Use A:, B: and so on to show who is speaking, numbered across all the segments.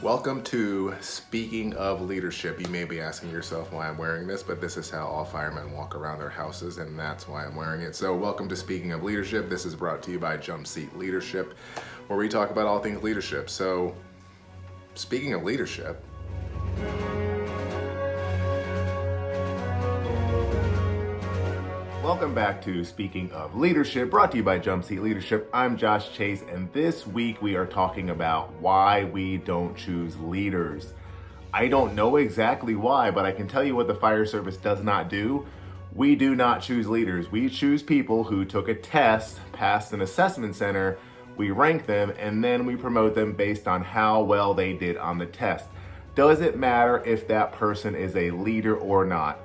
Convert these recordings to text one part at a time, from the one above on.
A: Welcome to Speaking of Leadership. You may be asking yourself why I'm wearing this, but this is how all firemen walk around their houses, and that's why I'm wearing it. So welcome to Speaking of Leadership. This is brought to you by Jump Seat Leadership, where we talk about all things leadership. So speaking of leadership, welcome back to Speaking of Leadership, brought to you by Jump Seat Leadership. I'm Josh Chase, and this week we are talking about why we don't choose leaders. I don't know exactly why, but I can tell you what the fire service does not do. We do not choose leaders. We choose people who took a test, passed an assessment center, we rank them, and then we promote them based on how well they did on the test. Does it matter if that person is a leader or not?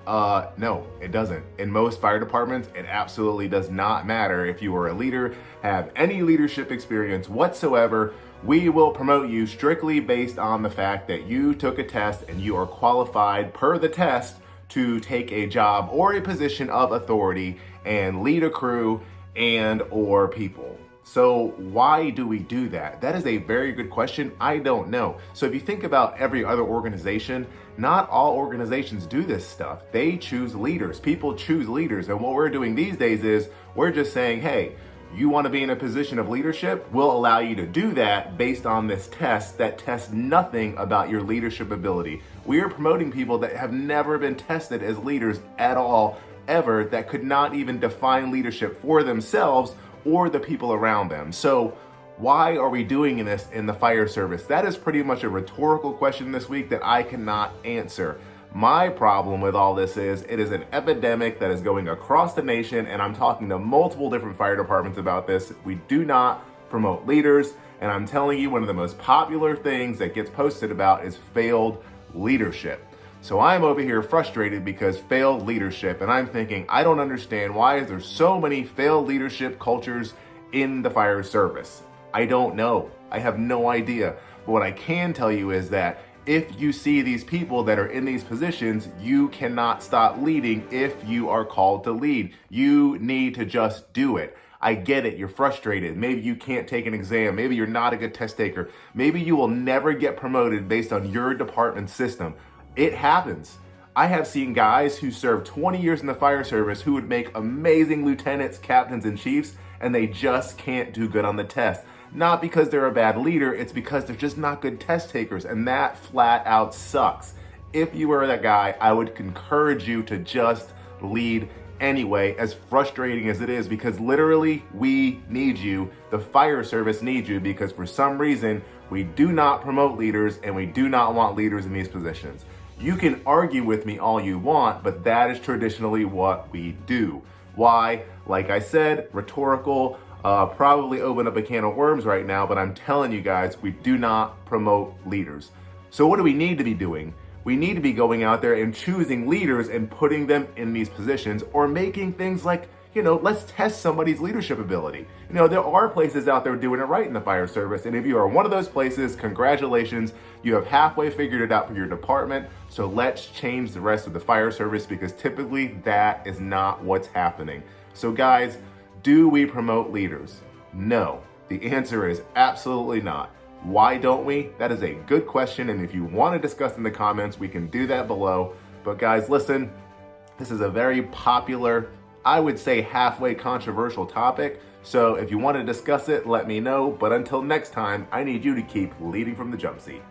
A: No, it doesn't. In most fire departments, it absolutely does not matter if you are a leader, have any leadership experience whatsoever. We will promote you strictly based on the fact that you took a test and you are qualified per the test to take a job or a position of authority and lead a crew and or people. So why do we do that? That is a very good question. I don't know. So if you think about every other organization, not all organizations do this stuff. They choose leaders. People choose leaders. And what we're doing these days is we're just saying, hey, you want to be in a position of leadership? We'll allow you to do that based on this test that tests nothing about your leadership ability. We are promoting people that have never been tested as leaders at all, ever, that could not even define leadership for themselves or the people around them. So why are we doing this in the fire service? That is pretty much a rhetorical question this week that I cannot answer. My problem with all this is it is an epidemic that is going across the nation, and I'm talking to multiple different fire departments about this. We do not promote leaders, and I'm telling you, one of the most popular things that gets posted about is failed leadership. So I'm over here frustrated because failed leadership, and I'm thinking, I don't understand, why is there so many failed leadership cultures in the fire service? I don't know. I have no idea. But what I can tell you is that if you see these people that are in these positions, you cannot stop leading if you are called to lead. You need to just do it. I get it. You're frustrated. Maybe you can't take an exam. Maybe you're not a good test taker. Maybe you will never get promoted based on your department system. It happens. I have seen guys who served 20 years in the fire service who would make amazing lieutenants, captains, and chiefs, and they just can't do good on the test. Not because they're a bad leader, it's because they're just not good test takers, and that flat out sucks. If you were that guy, I would encourage you to just lead anyway, as frustrating as it is, because literally we need you. The fire service needs you because for some reason we do not promote leaders and we do not want leaders in these positions. You can argue with me all you want, but that is traditionally what we do. Why? Like I said, rhetorical, probably open up a can of worms right now, but I'm telling you guys, we do not promote leaders. So what do we need to be doing? We need to be going out there and choosing leaders and putting them in these positions, or making things like, let's test somebody's leadership ability. There are places out there doing it right in the fire service. And if you are one of those places, congratulations, you have halfway figured it out for your department. So let's change the rest of the fire service, because typically that is not what's happening. So guys, do we promote leaders? No. The answer is absolutely not. Why don't we? That is a good question. And if you want to discuss in the comments, we can do that below. But guys, listen, this is a very popular, I would say halfway controversial topic. So if you want to discuss it, let me know. But until next time, I need you to keep leading from the jump seat.